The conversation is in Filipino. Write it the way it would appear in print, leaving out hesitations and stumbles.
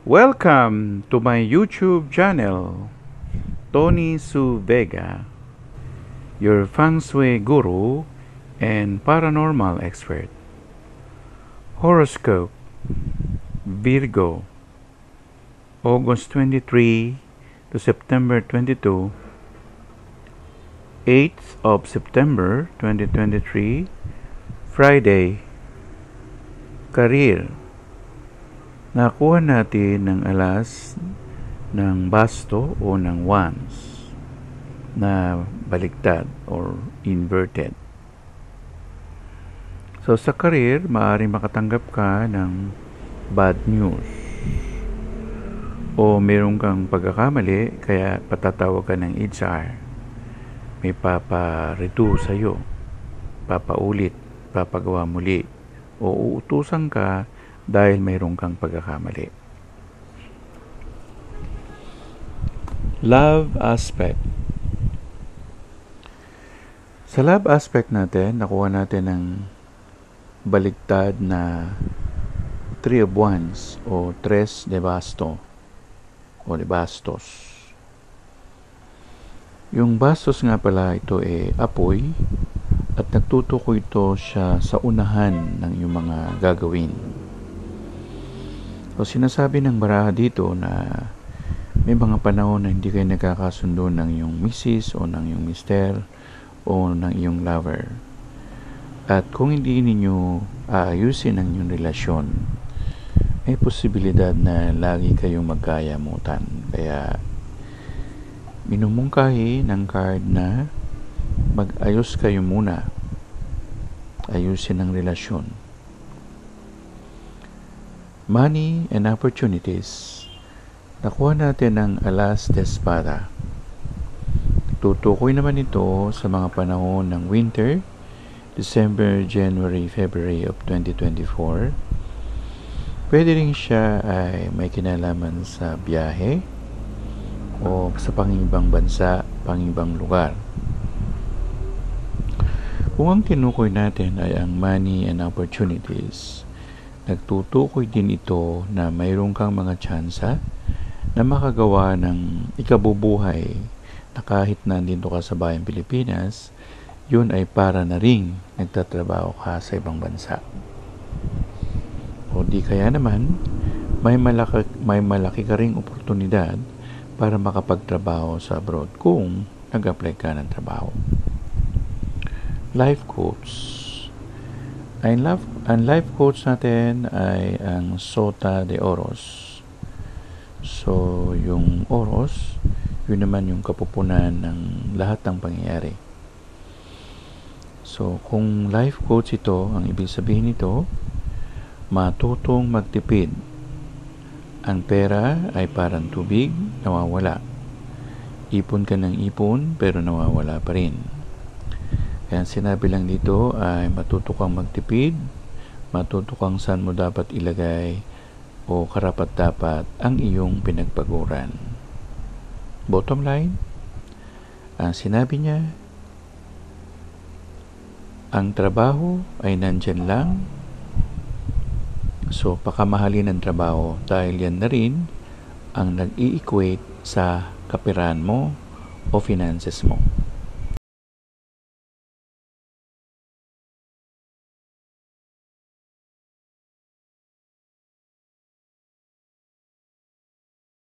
Welcome to my YouTube channel, Tony Su Vega, your Feng Shui guru and paranormal expert. Horoscope, Virgo, August 23 to September 22, 8th of September 2023, Friday. Career. Nakuha natin ng alas ng basto o ng wands na baliktad or inverted. So sa career, maaaring makatanggap ka ng bad news o meron kang pagkakamali kaya patatawag ka ng HR. May paparedo sa'yo, papaulit, papagawa muli o uutusan ka dahil mayroon kang pagkakamali. Love aspect. Sa love aspect natin, nakuha natin ng baligtad na Three of Wands o Tres de Basto o de Bastos. Yung bastos nga pala ito apoy at nagtutukoy ito siya sa unahan ng iyong mga gagawin. So sinasabi ng baraha dito na may mga panahon na hindi kayo nagkakasundo ng iyong misis o ng iyong mister o ng iyong lover. At kung hindi ninyo aayusin ang iyong relasyon, may posibilidad na lagi kayong magkayamutan. Kaya minumungkahi ng card na mag-ayos kayo muna. Ayusin ang relasyon. Money and opportunities. Nakuha natin ang alas de espada. Tutukoy naman ito sa mga panahon ng winter, December, January, February of 2024. Pwede rin siya ay may kinalaman sa biyahe o sa pangibang bansa, pangibang lugar. Kung ang tinukoy natin ay ang money and opportunities, nagtutukoy din ito na mayroon kang mga tsansa na makagawa ng ikabubuhay na kahit nandito ka sa bayang Pilipinas, yun ay para na ring nagtatrabaho ka sa ibang bansa. O di kaya naman, may malaki ka ring oportunidad para makapagtrabaho sa abroad kung nag-apply ka ng trabaho. Life quotes. Ang life quotes natin ay ang Sota de Oros. So, yung oros, yun naman yung kapupunan ng lahat ng pangyayari. So, kung life quotes ito, ang ibig sabihin nito, matutong magtipid. Ang pera ay parang tubig, nawawala. Ipon ka ng ipon, pero nawawala pa rin. Kaya sinabi lang dito ay matuto kang magtipid, matuto kang saan mo dapat ilagay o karapat-dapat ang iyong pinagpaguran. Bottom line, ang sinabi niya, ang trabaho ay nandyan lang, so pakamahalin ang trabaho dahil yan na rin ang nag-i-equate sa kapirahan mo o finances mo.